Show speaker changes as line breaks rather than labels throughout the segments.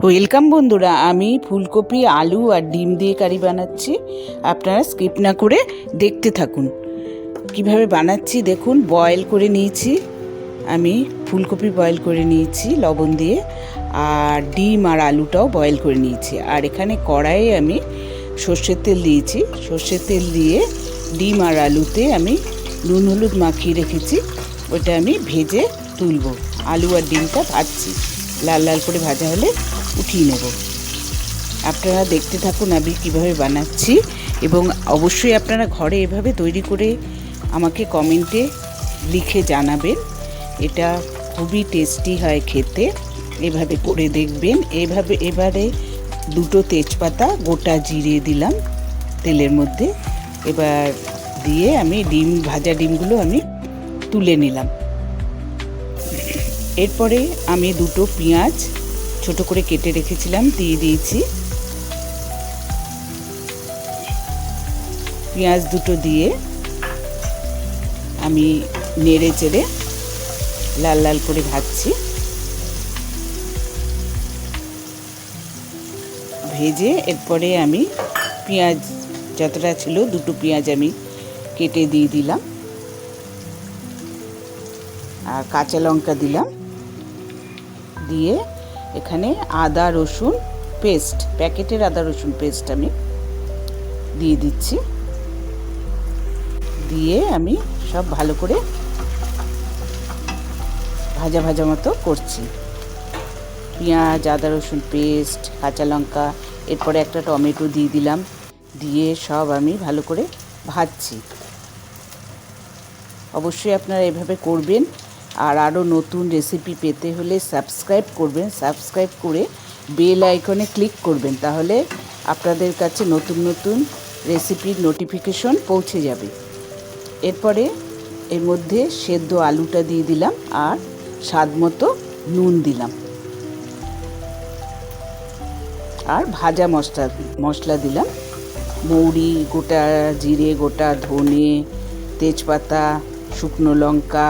Welcome বন্ধুরা, আমি ফুলকপি আলু আর ডিম দিয়ে কারি বানাচ্ছি। আপনারা স্কিপ না করে দেখতে থাকুন। কিভাবে বানাচ্ছি দেখুন। বয়েল করে নিয়েছি, আমি ফুলকপি বয়েল করে নিয়েছি লবণ দিয়ে, আর ডিম আর আলুটাও বয়েল করে নিয়েছি। আর এখানে কড়াইয়ে আমি সর্ষের তেল দিয়েছি। সর্ষের তেল দিয়ে ডিম আর আলুতে আমি নুন হলুদ মাখিয়ে রেখেছি, ওটা আমি ভেজে তুলব। আলু আর ডিমটা ভাজছি, লাল লাল করে ভাজা হলে উঠিয়ে নেব। আপনারা দেখতে থাকুন আমি কীভাবে বানাচ্ছি, এবং অবশ্যই আপনারা ঘরে এভাবে তৈরি করে আমাকে কমেন্টে লিখে জানাবেন। এটা খুবই টেস্টি হয় খেতে, এভাবে করে দেখবেন। এবারে দুটো তেজপাতা গোটা জিরে দিলাম তেলের মধ্যে। এবার দিয়ে আমি ভাজা ডিমগুলো আমি তুলে নিলাম। এরপরে আমি দুটো পেঁয়াজ ছোট করে কেটে রেখেছিলাম দিয়ে দিয়েছি। পেঁয়াজ দুটো দিয়ে আমি নেড়ে চেড়ে লাল লাল করে ভাজছি। ভেজে এরপরে আমি পেঁয়াজ যতটা ছিল দুটো পেঁয়াজ আমি কেটে দিয়ে দিলাম, আর কাঁচা লঙ্কা দিলাম। দিয়ে এখানে আদা রসুন পেস্ট, প্যাকেটের আদা রসুন পেস্ট আমি দিয়ে দিচ্ছি। দিয়ে আমি সব ভালো করে ভাজা ভাজা মতো করছি। পেঁয়াজ, আদা রসুন পেস্ট, কাঁচা লঙ্কা, এরপরে একটা টমেটো দিয়ে দিলাম। দিয়ে সব আমি ভালো করে ভাজছি। অবশ্যই আপনারা এভাবে করবেন। আর আরও নতুন রেসিপি পেতে হলে সাবস্ক্রাইব করবেন। সাবস্ক্রাইব করে বেল আইকনে ক্লিক করবেন, তাহলে আপনাদের কাছে নতুন নতুন রেসিপির নোটিফিকেশন পৌঁছে যাবে। এরপরে এর মধ্যে সেদ্ধ আলুটা দিয়ে দিলাম, আর স্বাদ মতো নুন দিলাম, আর ভাজা মশলা দিলাম। মৌরি, গোটা জিরে, গোটা ধনে, তেজপাতা, শুকনো লঙ্কা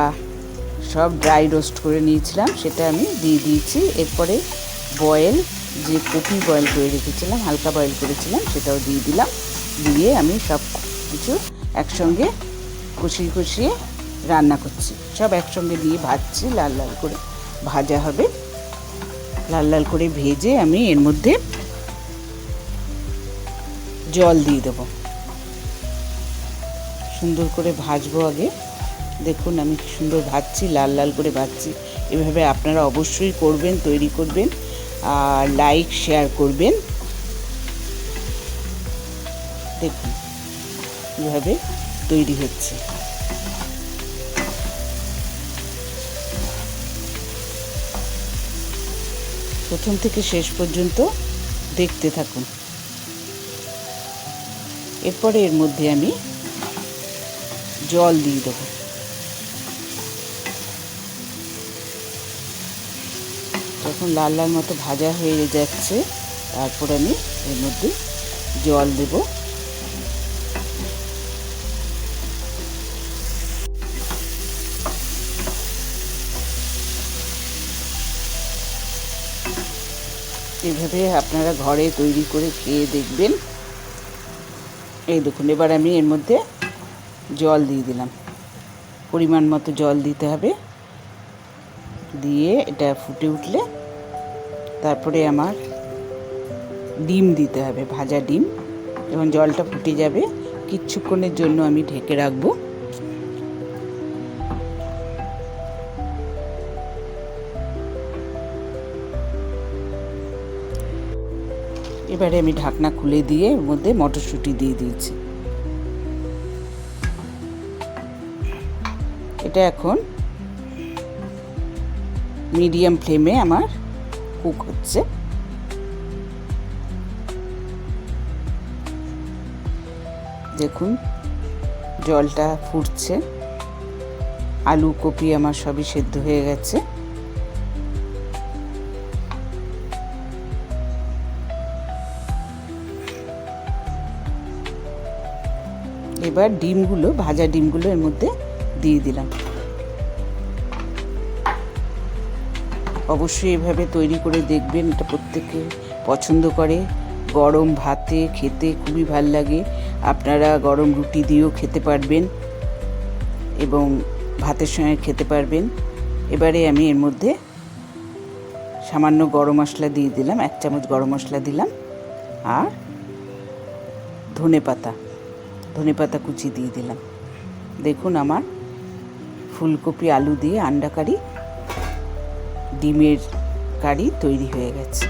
সব ড্রাই রোস্ট করে নিয়েছিলাম, সেটা আমি দিয়ে দিয়েছি। এরপরে যে কপি বয়েল করে রেখেছিলাম, হালকা বয়েল করেছিলাম, সেটাও দিয়ে দিলাম। দিয়ে আমি সব কিছু একসঙ্গে কষিয়ে কষিয়ে রান্না করছি। সব একসঙ্গে দিয়ে ভাজছি, লাল লাল করে ভাজা হবে। লাল লাল করে ভেজে আমি এর মধ্যে জল দিয়ে দেবো। সুন্দর করে ভাজবো আগে। দেখুন আমি কি সুন্দর ভাজছি, লাল লাল করে ভাজছি। এভাবে আপনারা অবশ্যই করবেন, তৈরি করবেন, আর লাইক শেয়ার করবেন। দেখুন কীভাবে তৈরি হচ্ছে। প্রথম থেকে শেষ পর্যন্ত দেখতে থাকুন। এরপরে এর মধ্যে আমি জল দিয়ে দেবো। যখন লাল লাল মতো ভাজা হয়ে যাচ্ছে, তারপর আমি এর মধ্যে জল দেব। এভাবে আপনারা ঘরে তৈরি করে খেয়ে দেখবেন। এই দেখুন, এবার আমি এর মধ্যে জল দিয়ে দিলাম। পরিমাণ মতো জল দিতে হবে। দিয়ে এটা ফুটে উঠলে তারপরে আমার ডিম দিতে হবে, ভাজা ডিম। এবং জলটা ফুটে যাবে, কিছুক্ষণের জন্য আমি ঢেকে রাখবো। এবারে আমি ঢাকনা খুলে দিয়ে এর মধ্যে মটরশুঁটি দিয়ে দিয়েছি। এটা এখন মিডিয়াম ফ্লেমে আমার কুক হচ্ছে। দেখুন জলটা ফুটছে, আলু কপি আমার সবই সেদ্ধ হয়ে গেছে। এবার ভাজা ডিমগুলো এর মধ্যে দিয়ে দিলাম। অবশ্যই এভাবে তৈরি করে দেখবেন, এটা প্রত্যেকে পছন্দ করে। গরম ভাতে খেতে খুবই ভাল লাগে। আপনারা গরম রুটি দিয়েও খেতে পারবেন এবং ভাতের সঙ্গে খেতে পারবেন। এবারে আমি এর মধ্যে সামান্য গরম মশলা দিয়ে দিলাম, 1 চামচ গরম মশলা দিলাম, আর ধনেপাতা কুচি দিয়ে দিলাম। দেখুন আমার ফুলকপি আলু দিয়ে আন্ডা কারি, ডিমের কারি তৈরি হয়ে গেছে।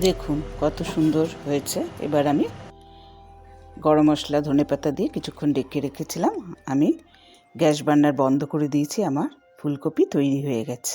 দেখুন কত সুন্দর হয়েছে। এবার আমি গরম মশলা ধনেপাতা দিয়ে কিছুক্ষণ ডেকে রেখেছিলাম, আমি গ্যাস বার্নার বন্ধ করে দিয়েছি। আমার ফুলকপি তৈরি হয়ে গেছে।